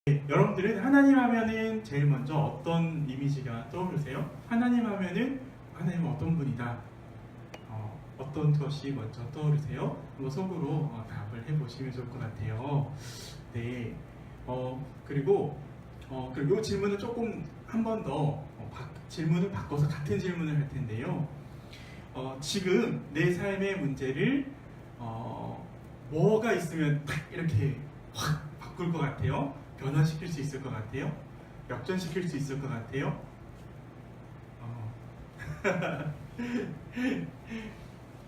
여러분들은 하나님 하면은 제일 먼저 어떤 이미지가 떠오르세요? 하나님 하면은 하나님은 어떤 분이다. 어떤 것이 먼저 떠오르세요? 한번 속으로 답을 해보시면 좋을 것 같아요. 네. 그리고 이 질문을 조금 한 번 더 질문을 바꿔서 같은 질문을 할 텐데요. 지금 내 삶의 문제를 뭐가 있으면 딱 이렇게 확 바꿀 것 같아요? 변화시킬 수 있을 것 같아요? 역전시킬 수 있을 것 같아요?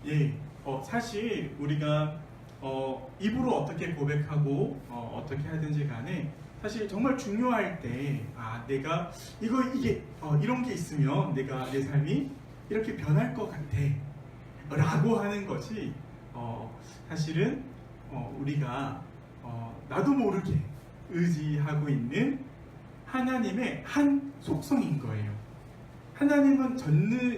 예, 사실 우리가 입으로 어떻게 고백하고 어떻게 하든지 간에 사실 정말 중요할 때 내가 이런 게 있으면 내가 내 삶이 이렇게 변할 것 같아 라고 하는 것이 사실은 우리가 나도 모르게 의지하고 있는 하나님의 한 속성인 거예요. 하나님은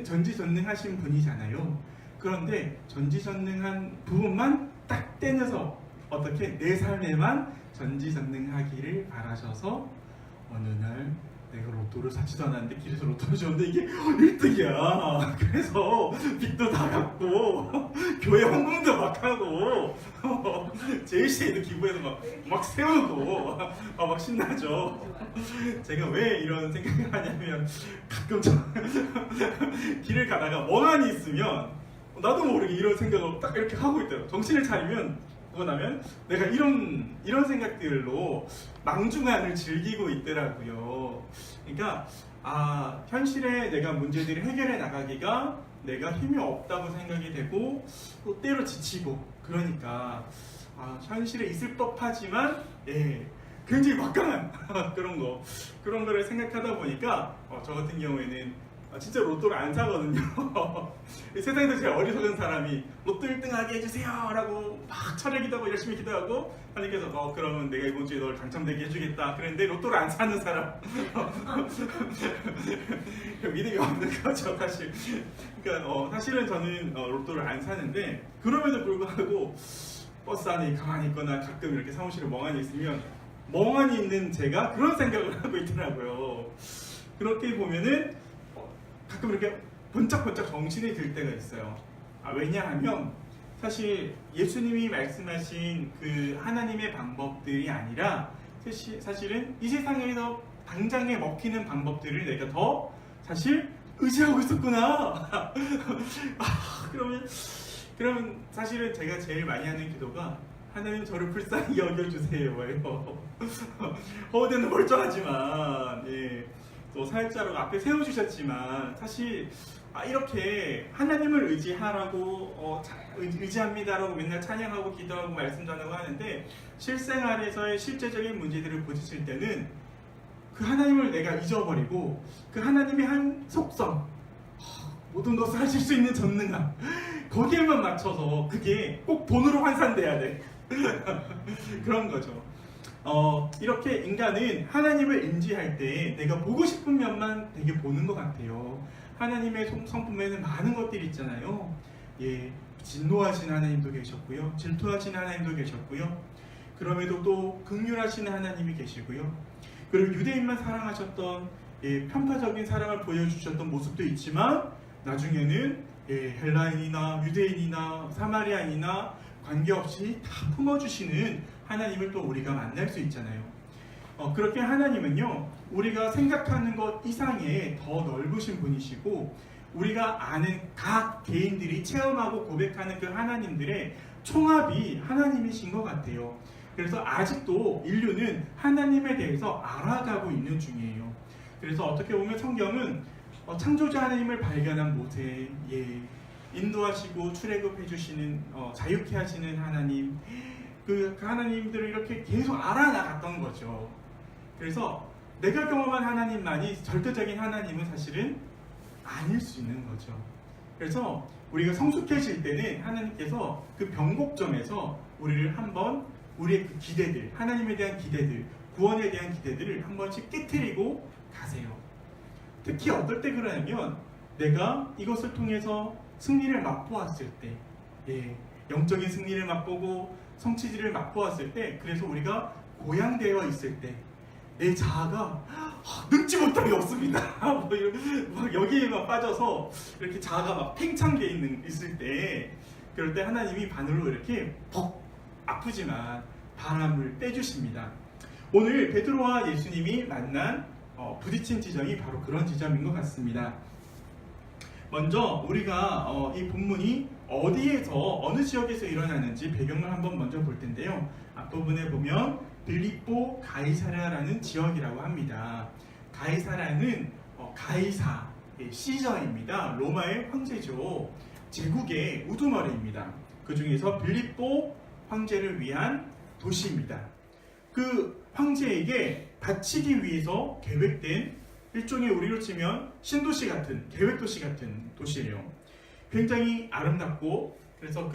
전지전능하신 분이잖아요. 그런데 전지전능한 부분만 딱 떼내서 어떻게 내 삶에만 전지전능하기를 바라셔서 어느 날 내가 로또를 사지도 않았는데 길에서 로또를 줬는데 이게 1등이야. 그래서 빚도 다 갚고 교회 헌금도 막 하고 제일시에도 기부해서 막 세우고 막 신나죠. 제가 왜 이런 생각을 하냐면 가끔 길을 가다가 멍하니 있으면 나도 모르게 이런 생각을 딱 이렇게 하고 있더라고요. 정신을 차리면 그러고 나면 내가 이런 생각들로 망중한을 즐기고 있더라고요. 그러니까 현실에 내가 문제들을 해결해 나가기가 내가 힘이 없다고 생각이 되고 또 때로 지치고 그러니까 현실에 있을 법하지만 굉장히 막강한 그런 거를 생각하다 보니까 저 같은 경우에는 진짜 로또를 안 사거든요. 세상에서 제일 어리석은 사람이 로또 1등하게 해주세요 라고 막 철회 기도하고 열심히 기도하고 하나님께서 그러면 내가 이번 주에 널 당첨되게 해주겠다 그랬는데 로또를 안 사는 사람 믿음이 없는 거죠 사실. 그러니까 사실은 저는 로또를 안 사는데 그럼에도 불구하고 버스 안에 가만히 있거나 가끔 이렇게 사무실에 멍하니 있으면 멍하니 있는 제가 그런 생각을 하고 있더라고요. 그렇게 보면은 가끔 이렇게 번쩍번쩍 정신이 들 때가 있어요. 왜냐하면 사실 예수님이 말씀하신 그 하나님의 방법들이 아니라 사실은 이 세상에서 당장에 먹히는 방법들을 내가 더 사실 의지하고 있었구나. 그러면 사실은 제가 제일 많이 하는 기도가 하나님 저를 불쌍히 여겨주세요. 허우대는 멀쩡하지만 또 사역자로 앞에 세워주셨지만 사실 이렇게 하나님을 의지하라고 의지합니다라고 맨날 찬양하고 기도하고 말씀 전하고 하는데 실생활에서의 실제적인 문제들을 부딪힐 때는 그 하나님을 내가 잊어버리고 그 하나님의 한 속성 모든 것을 하실 수 있는 전능함 거기에만 맞춰서 그게 꼭 돈으로 환산돼야 돼. 그런 거죠. 이렇게 인간은 하나님을 인지할 때 내가 보고 싶은 면만 되게 보는 것 같아요. 하나님의 성품에는 많은 것들이 있잖아요. 진노하신 하나님도 계셨고요. 질투하신 하나님도 계셨고요. 그럼에도 또 긍휼하신 하나님이 계시고요. 그리고 유대인만 사랑하셨던 편파적인 사랑을 보여주셨던 모습도 있지만 나중에는 헬라인이나 유대인이나 사마리아인이나 관계없이 다 품어주시는 하나님을 또 우리가 만날 수 있잖아요. 그렇게 하나님은요 우리가 생각하는 것 이상의 더 넓으신 분이시고 우리가 아는 각 개인들이 체험하고 고백하는 그 하나님들의 총합이 하나님이신 것 같아요. 그래서 아직도 인류는 하나님에 대해서 알아가고 있는 중이에요. 그래서 어떻게 보면 성경은 창조자 하나님을 발견한 모세, 인도하시고 출애굽해 주시는 자유케 하시는 하나님, 그 하나님들을 이렇게 계속 알아나갔던 거죠. 그래서 내가 경험한 하나님만이 절대적인 하나님은 사실은 아닐 수 있는 거죠. 그래서 우리가 성숙해질 때는 하나님께서 그 변곡점에서 우리를 한번 우리의 그 기대들, 하나님에 대한 기대들, 구원에 대한 기대들을 한 번씩 깨트리고 가세요. 특히 어떨 때 그러냐면 내가 이것을 통해서 승리를 맛보았을 때, 영적인 승리를 맛보고 성취지를 맛보았을 때, 그래서 우리가 고양되어 있을 때, 내 자아가 눈치 못하게 없습니다. 막 여기에만 빠져서 이렇게 자아가 막 팽창돼 있을 때, 그럴 때 하나님이 바늘로 이렇게 퍽 아프지만 바람을 빼주십니다. 오늘 베드로와 예수님이 만난 부딪힌 지점이 바로 그런 지점인 것 같습니다. 먼저 우리가 이 본문이 어디에서 어느 지역에서 일어나는지 배경을 한번 먼저 볼 텐데요. 앞부분에 보면 빌립보 가이사랴라는 지역이라고 합니다. 가이사랴는 가이사의 시저입니다. 로마의 황제죠. 제국의 우두머리입니다. 그 중에서 빌립보 황제를 위한 도시입니다. 그 황제에게 바치기 위해서 계획된 일종의 우리로 치면 신도시 같은, 계획도시 같은 도시예요. 굉장히 아름답고, 그래서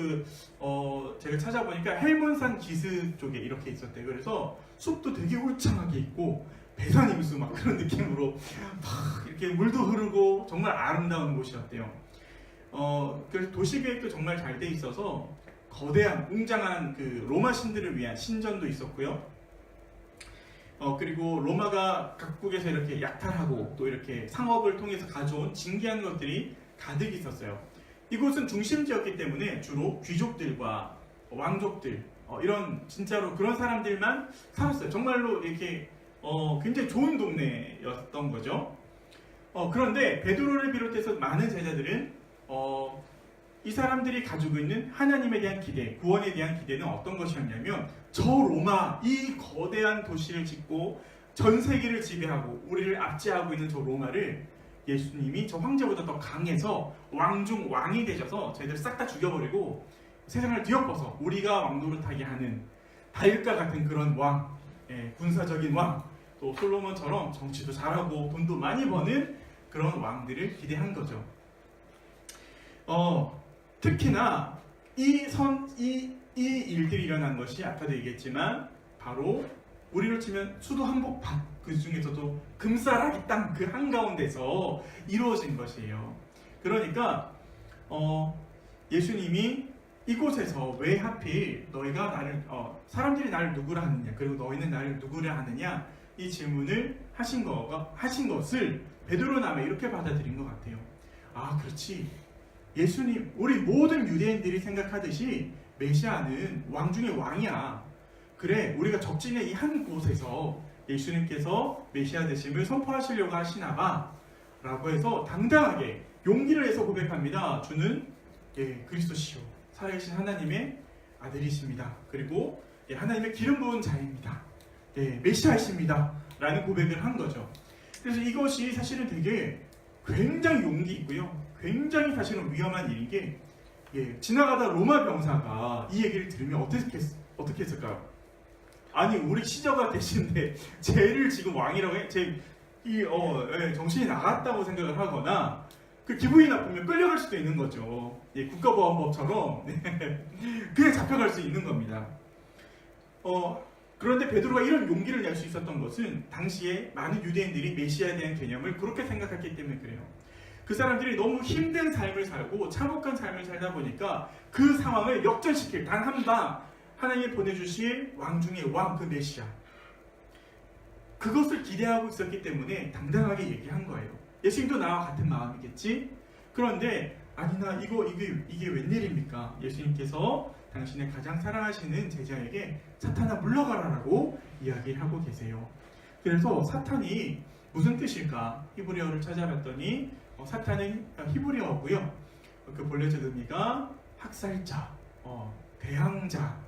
제가 찾아보니까 헬몬산 기슭 쪽에 이렇게 있었대요. 그래서 숲도 되게 울창하게 있고 배산임수 막 그런 느낌으로 막 이렇게 물도 흐르고 정말 아름다운 곳이었대요. 그래서 도시 계획도 정말 잘 돼 있어서 거대한 웅장한 그 로마 신들을 위한 신전도 있었고요. 그리고 로마가 각국에서 이렇게 약탈하고 또 이렇게 상업을 통해서 가져온 진귀한 것들이 가득 있었어요. 이곳은 중심지였기 때문에 주로 귀족들과 왕족들, 이런 진짜로 그런 사람들만 살았어요. 정말로 이렇게 굉장히 좋은 동네였던 거죠. 그런데 베드로를 비롯해서 많은 제자들은 이 사람들이 가지고 있는 하나님에 대한 기대, 구원에 대한 기대는 어떤 것이었냐면, 저 로마, 이 거대한 도시를 짓고 전 세계를 지배하고 우리를 압제하고 있는 저 로마를 예수님이 저 황제보다 더 강해서 왕중 왕이 되셔서 저희들 싹 다 죽여버리고 세상을 뒤엎어서 우리가 왕노릇하게 하는 다윗과 같은 그런 왕, 군사적인 왕, 또 솔로몬처럼 정치도 잘하고 돈도 많이 버는 그런 왕들을 기대한 거죠. 특히나 이 일들이 일어난 것이 아까도 얘기했지만 바로 우리로 치면 수도 한복판, 그 중에서도 금싸라기 땅 그 한가운데서 이루어진 것이에요. 그러니까 예수님이 이곳에서 왜 하필 너희가 사람들이 나를 누구라 하느냐, 그리고 너희는 나를 누구라 하느냐, 이 질문을 하신 것을 베드로는 아마 이렇게 받아들인 것 같아요. 아, 그렇지. 예수님, 우리 모든 유대인들이 생각하듯이 메시아는 왕 중에 왕이야. 그래, 우리가 적진의 이 한 곳에서 예수님께서 메시아 되심을 선포하시려고 하시나 봐 라고 해서 당당하게 용기를 내서 고백합니다. 주는 그리스도시요, 살아계신 하나님의 아들이십니다. 그리고 하나님의 기름 부은 자입니다. 메시아이십니다 라는 고백을 한 거죠. 그래서 이것이 사실은 되게 굉장히 용기 있고요, 굉장히 사실은 위험한 일인 게, 지나가다 로마 병사가 이 얘기를 들으면 어떻게 했을까요? 아니, 우리 시저가 되신데 쟤를 지금 왕이라고 해? 정신이 나갔다고 생각을 하거나 그 기분이 나쁘면 끌려갈 수도 있는 거죠. 국가보안법처럼 그냥 잡혀갈 수 있는 겁니다. 그런데 베드로가 이런 용기를 낼 수 있었던 것은 당시에 많은 유대인들이 메시아에 대한 개념을 그렇게 생각했기 때문에 그래요. 그 사람들이 너무 힘든 삶을 살고 참혹한 삶을 살다 보니까 그 상황을 역전시킬 단 한 방 하나님이 보내주실 왕 중의 왕, 그 메시아, 그것을 기대하고 있었기 때문에 당당하게 얘기한 거예요. 예수님도 나와 같은 마음이겠지? 그런데 아니나 이게 웬일입니까? 예수님께서 당신의 가장 사랑하시는 제자에게 사탄아 물러가라라고 이야기를 하고 계세요. 그래서 사탄이 무슨 뜻일까? 히브리어를 찾아봤더니 사탄은 히브리어고요. 그 본래적 의미가 학살자, 대항자,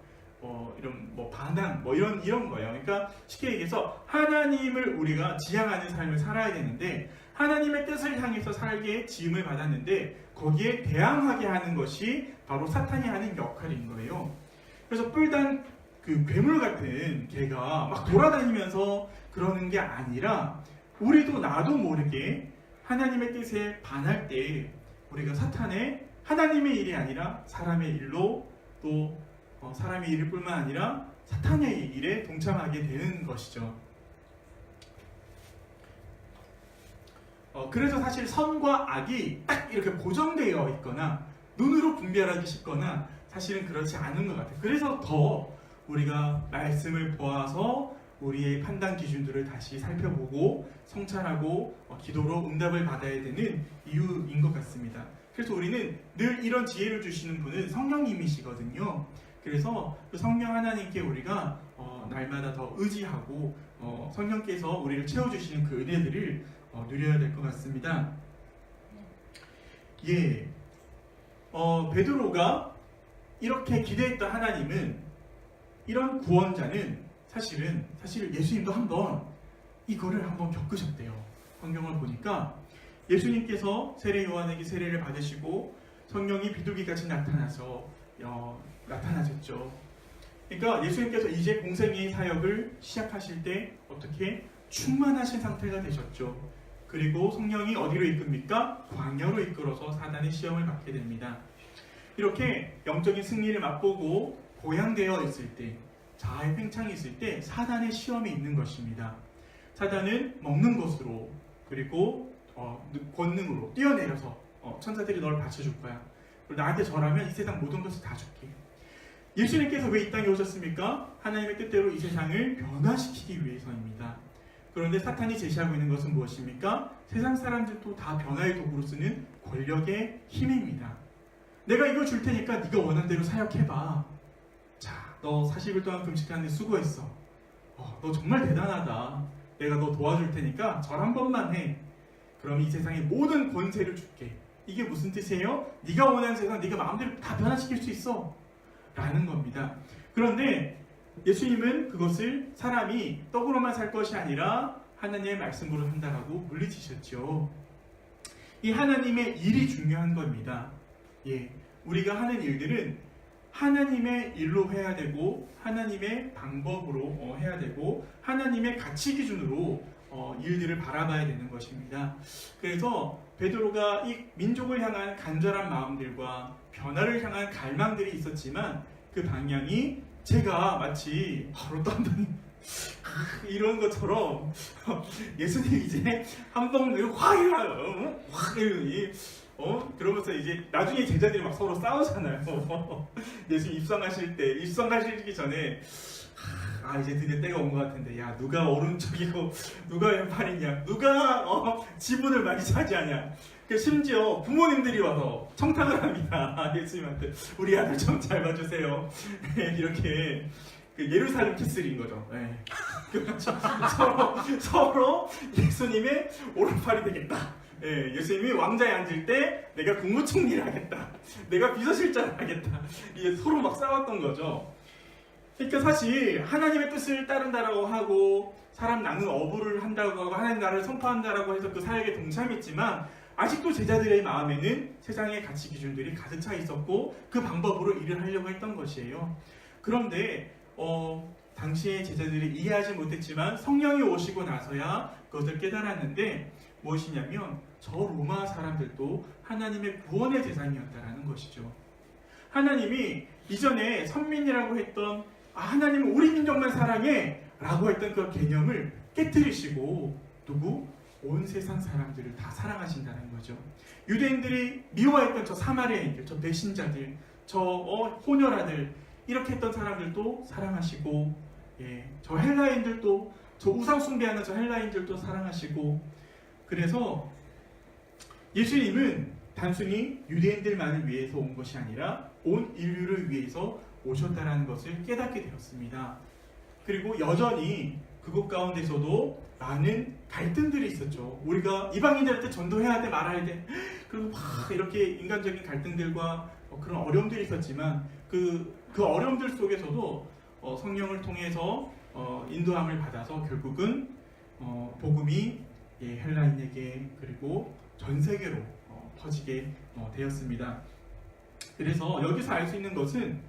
이런 반항, 이런 거예요. 그러니까 쉽게 얘기해서 하나님을 우리가 지향하는 삶을 살아야 되는데, 하나님의 뜻을 향해서 살게 지음을 받았는데 거기에 대항하게 하는 것이 바로 사탄이 하는 역할인 거예요. 그래서 뿔단 그 괴물 같은 개가 막 돌아다니면서 그러는 게 아니라, 우리도 나도 모르게 하나님의 뜻에 반할 때 우리가 하나님의 일이 아니라 사람의 일로, 또 사람의 일일 뿐만 아니라 사탄의 일에 동참하게 되는 것이죠. 그래서 사실 선과 악이 딱 이렇게 고정되어 있거나 눈으로 분별하기 쉽거나 사실은 그렇지 않은 것 같아요. 그래서 더 우리가 말씀을 보아서 우리의 판단 기준들을 다시 살펴보고 성찰하고 기도로 응답을 받아야 되는 이유인 것 같습니다. 그래서 우리는 늘 이런 지혜를 주시는 분은 성령님이시거든요. 그래서 그 성령 하나님께 우리가 날마다 더 의지하고 성령께서 우리를 채워주시는 그 은혜들을 누려야 될 것 같습니다. 예, 베드로가 이렇게 기대했던 하나님은, 이런 구원자는 사실 예수님도 이거를 한번 겪으셨대요. 성경을 보니까 예수님께서 세례 요한에게 세례를 받으시고 성령이 비둘기같이 나타나셨죠. 그러니까 예수님께서 이제 공생의 사역을 시작하실 때 어떻게 충만하신 상태가 되셨죠. 그리고 성령이 어디로 이끕니까? 광야로 이끌어서 사단의 시험을 받게 됩니다. 이렇게 영적인 승리를 맛보고 보양되어 있을 때, 자아의 팽창이 있을 때 사단의 시험이 있는 것입니다. 사단은 먹는 것으로, 그리고 권능으로 뛰어내려서 천사들이 너를 바쳐줄 거야. 그리고 나한테 절하면 이 세상 모든 것을 다 줄게. 예수님께서 왜 이 땅에 오셨습니까? 하나님의 뜻대로 이 세상을 변화시키기 위해서입니다. 그런데 사탄이 제시하고 있는 것은 무엇입니까? 세상 사람들도 다 변화의 도구로 쓰는 권력의 힘입니다. 내가 이걸 줄 테니까 네가 원하는 대로 사역해봐. 자, 너 40일 동안 금식하는데 수고했어. 너 정말 대단하다. 내가 너 도와줄 테니까 절 한 번만 해. 그럼 이 세상의 모든 권세를 줄게. 이게 무슨 뜻이에요? 네가 원하는 세상 네가 마음대로 다 변화시킬 수 있어 라는 겁니다. 그런데 예수님은 그것을 사람이 떡으로만 살 것이 아니라 하나님의 말씀으로 한다라고 물리치셨죠. 이 하나님의 일이 중요한 겁니다. 예, 우리가 하는 일들은 하나님의 일로 해야 되고, 하나님의 방법으로 해야 되고, 하나님의 가치 기준으로 일들을 바라봐야 되는 것입니다. 그래서 베드로가 이 민족을 향한 간절한 마음들과 변화를 향한 갈망들이 있었지만 그 방향이 제가 마치 바로 떤다는 이런 것처럼 예수님 이제 한번 확 일어나요. 확 이러니 그러면서 이제 나중에 제자들이 막 서로 싸우잖아요. 예수님 입성하시기 전에 이제 드디어 때가 온 것 같은데, 야, 누가 오른쪽이고 누가 왼팔이냐, 누가 지분을 많이 차지하냐. 심지어 부모님들이 와서 청탁을 합니다. 예수님한테 우리 아들 좀 잘 봐주세요. 이렇게 예루살렘 키스인 거죠. 네. 서로 예수님의 오른팔이 되겠다. 예, 예수님이 왕자에 앉을 때 내가 국무총리를 하겠다. 내가 비서실장을 하겠다. 이게 서로 막 싸웠던 거죠. 그러니까 사실 하나님의 뜻을 따른다라고 하고 사람 낳는 어부를 한다고 하고 하나님 나라를 선포한다라고 해서 그 사역에 동참했지만 아직도 제자들의 마음에는 세상의 가치 기준들이 가득 차 있었고 그 방법으로 일을 하려고 했던 것이에요. 그런데 당시의 제자들이 이해하지 못했지만 성령이 오시고 나서야 그것을 깨달았는데 무엇이냐면 저 로마 사람들도 하나님의 구원의 대상이었다라는 것이죠. 하나님이 이전에 선민이라고 했던 하나님은 우리 민족만 사랑해 라고 했던 그 개념을 깨뜨리시고 온 세상 사람들을 다 사랑하신다는 거죠. 유대인들이 미워했던 저 사마리아인들, 저 배신자들, 저 혼혈아들 이렇게 했던 사람들도 사랑하시고, 저 헬라인들도, 저 우상 숭배하는 저 헬라인들도 사랑하시고, 그래서 예수님은 단순히 유대인들만을 위해서 온 것이 아니라 온 인류를 위해서 오셨다는 것을 깨닫게 되었습니다. 그리고 여전히 그곳 가운데서도 많은 갈등들이 있었죠. 우리가 이방인들한테 전도해야 돼 말아야 돼, 그리고 막 이렇게 인간적인 갈등들과 그런 어려움들이 있었지만 그 어려움들 속에서도 성령을 통해서 인도함을 받아서 결국은 복음이 헬라인에게 그리고 전 세계로 퍼지게 되었습니다. 그래서 여기서 알 수 있는 것은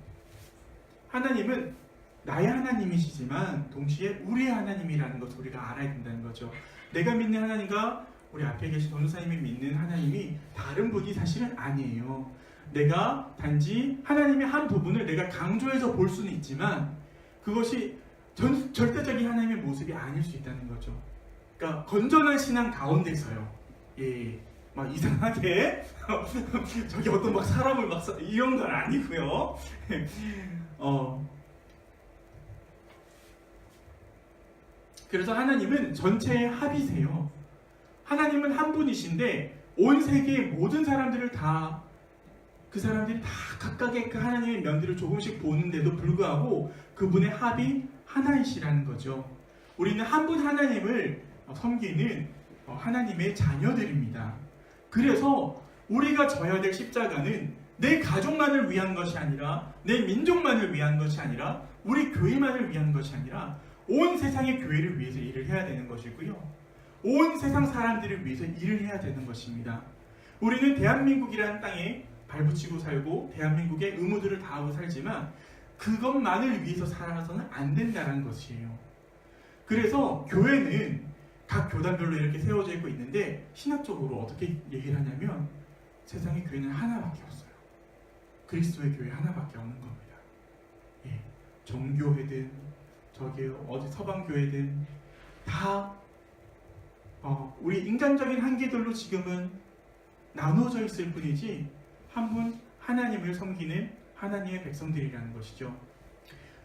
하나님은 나의 하나님이시지만 동시에 우리의 하나님이라는 것을 우리가 알아야 된다는 거죠. 내가 믿는 하나님과 우리 앞에 계신 전도사님이 믿는 하나님이 다른 분이 사실은 아니에요. 내가 단지 하나님의 한 부분을 내가 강조해서 볼 수는 있지만 그것이 절대적인 하나님의 모습이 아닐 수 있다는 거죠. 그러니까 건전한 신앙 가운데서요. 막 이상하게 저기 어떤 막 사람을 막 이런 건 아니고요. 그래서 하나님은 전체의 합이세요. 하나님은 한 분이신데 온 세계의 모든 사람들을 다 그 사람들이 다 각각의 그 하나님의 면들을 조금씩 보는데도 불구하고 그분의 합이 하나이시라는 거죠. 우리는 한 분 하나님을 섬기는 하나님의 자녀들입니다. 그래서 우리가 져야 될 십자가는 내 가족만을 위한 것이 아니라 내 민족만을 위한 것이 아니라 우리 교회만을 위한 것이 아니라 온 세상의 교회를 위해서 일을 해야 되는 것이고요. 온 세상 사람들을 위해서 일을 해야 되는 것입니다. 우리는 대한민국이라는 땅에 발붙이고 살고 대한민국의 의무들을 다하고 살지만 그것만을 위해서 살아서는 안 된다는 것이에요. 그래서 교회는 각 교단별로 이렇게 세워져 있고 있는데 신학적으로 어떻게 얘기를 하냐면 세상의 교회는 하나밖에 없어요. 그리스도의 교회 하나밖에 없는 겁니다. 예, 정교회든 어디 서방교회든 다 우리 인간적인 한계들로 지금은 나누어져 있을 뿐이지 한 분 하나님을 섬기는 하나님의 백성들이라는 것이죠.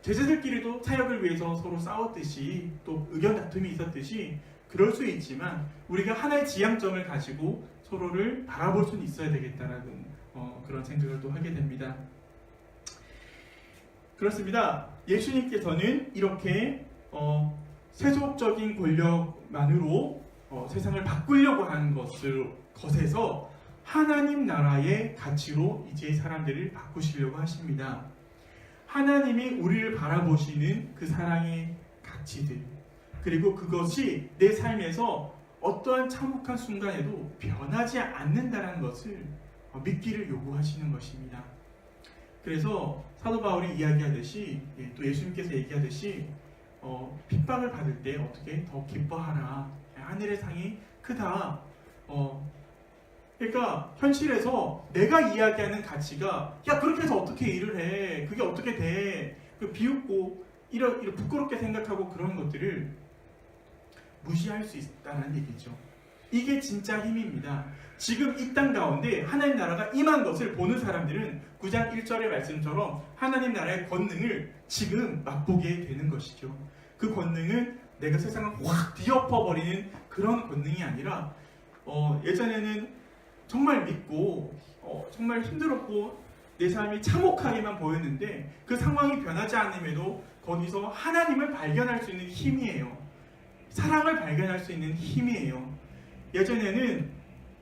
제자들끼리도 사역을 위해서 서로 싸웠듯이 또 의견 다툼이 있었듯이 그럴 수 있지만 우리가 하나의 지향점을 가지고 서로를 바라볼 수는 있어야 되겠다라는 그런 생각을 또 하게 됩니다. 그렇습니다. 예수님께서는 이렇게 세속적인 권력만으로 세상을 바꾸려고 하는 것에서 하나님 나라의 가치로 이제 사람들을 바꾸시려고 하십니다. 하나님이 우리를 바라보시는 그 사랑의 가치들, 그리고 그것이 내 삶에서 어떠한 참혹한 순간에도 변하지 않는다는 것을 믿기를 요구하시는 것입니다. 그래서 사도 바울이 이야기하듯이 또 예수님께서 얘기하듯이 핍박을 받을 때 어떻게 더 기뻐하라. 하늘의 상이 크다. 그러니까 현실에서 내가 이야기하는 가치가 야 그렇게 해서 어떻게 일을 해? 그게 어떻게 돼? 비웃고 이런 부끄럽게 생각하고 그런 것들을 무시할 수 있다는 얘기죠. 이게 진짜 힘입니다. 지금 이 땅 가운데 하나님 나라가 임한 것을 보는 사람들은 9장 1절의 말씀처럼 하나님 나라의 권능을 지금 맛보게 되는 것이죠. 그 권능은 내가 세상을 확 뒤엎어버리는 그런 권능이 아니라 예전에는 정말 믿고 정말 힘들었고 내 삶이 참혹하게만 보였는데 그 상황이 변하지 않음에도 거기서 하나님을 발견할 수 있는 힘이에요. 사랑을 발견할 수 있는 힘이에요. 예전에는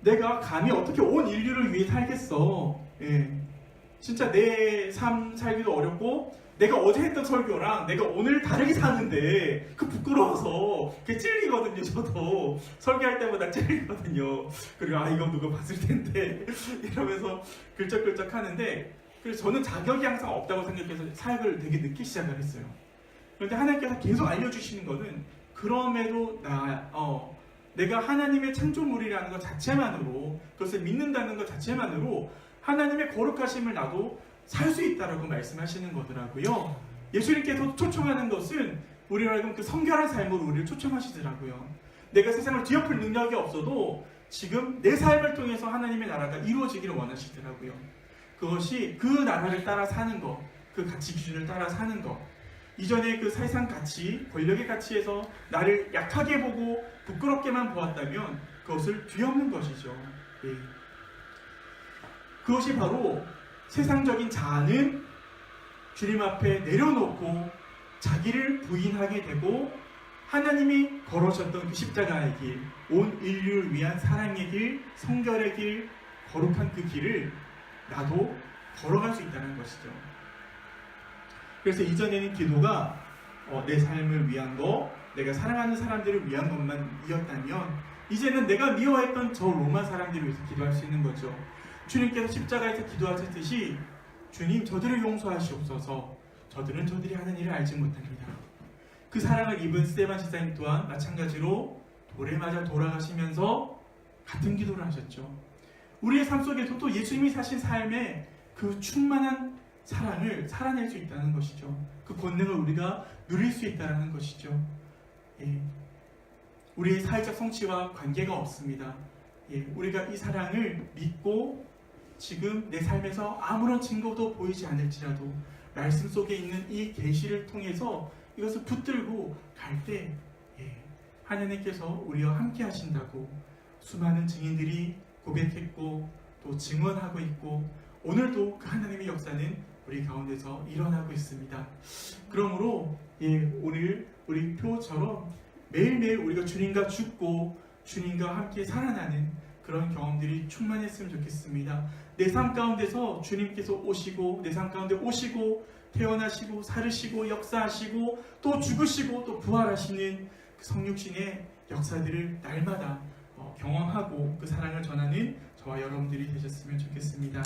내가 감히 어떻게 온 인류를 위해 살겠어. 진짜 내 삶 살기도 어렵고 내가 어제 했던 설교랑 내가 오늘 다르게 사는데 그 부끄러워서 그게 찔리거든요. 저도 설교할 때마다 찔리거든요. 그리고 이거 누가 봤을 텐데 이러면서 글쩍글쩍 하는데 그래서 저는 자격이 항상 없다고 생각해서 사역을 되게 늦게 시작을 했어요. 그런데 하나님께서 계속 알려주시는 거는 그럼에도 내가 하나님의 창조물이라는 것 자체만으로 그것을 믿는다는 것 자체만으로 하나님의 거룩하심을 나도 살 수 있다라고 말씀하시는 거더라고요. 예수님께서 초청하는 것은 우리로 하여금 그 성결한 삶으로 우리를 초청하시더라고요. 내가 세상을 뒤엎을 능력이 없어도 지금 내 삶을 통해서 하나님의 나라가 이루어지기를 원하시더라고요. 그것이 그 나라를 따라 사는 것, 그 가치 기준을 따라 사는 것. 이전에 그 세상 가치, 권력의 가치에서 나를 약하게 보고 부끄럽게만 보았다면 그것을 뒤엎는 것이죠. 그것이 바로 세상적인 자아는 주님 앞에 내려놓고 자기를 부인하게 되고 하나님이 걸으셨던 그 십자가의 길, 온 인류를 위한 사랑의 길, 성결의 길, 거룩한 그 길을 나도 걸어갈 수 있다는 것이죠. 그래서 이전에는 기도가 내 삶을 위한 거, 내가 사랑하는 사람들을 위한 것만이었다면 이제는 내가 미워했던 저 로마 사람들을 위해서 기도할 수 있는 거죠. 주님께서 십자가에서 기도하셨듯이 주님 저들을 용서하시옵소서. 저들은 저들이 하는 일을 알지 못합니다. 그 사랑을 입은 스데반 지사님 또한 마찬가지로 돌에 맞아 돌아가시면서 같은 기도를 하셨죠. 우리의 삶 속에서도 예수님이 사신 삶의 그 충만한 사랑을 살아낼 수 있다는 것이죠. 그 권능을 우리가 누릴 수 있다는 것이죠. 우리의 사회적 성취와 관계가 없습니다. 우리가 이 사랑을 믿고 지금 내 삶에서 아무런 증거도 보이지 않을지라도 말씀 속에 있는 이 계시를 통해서 이것을 붙들고 갈 때 하나님께서 우리와 함께 하신다고 수많은 증인들이 고백했고 또 증언하고 있고 오늘도 그 하나님의 역사는 우리 가운데서 일어나고 있습니다. 그러므로 오늘 우리 표처럼 매일매일 우리가 주님과 죽고 주님과 함께 살아나는 그런 경험들이 충만했으면 좋겠습니다. 내 삶 가운데서 주님께서 오시고 내 삶 가운데 오시고 태어나시고 살으시고 역사하시고 또 죽으시고 또 부활하시는 그 성육신의 역사들을 날마다 경험하고 그 사랑을 전하는 저와 여러분들이 되셨으면 좋겠습니다.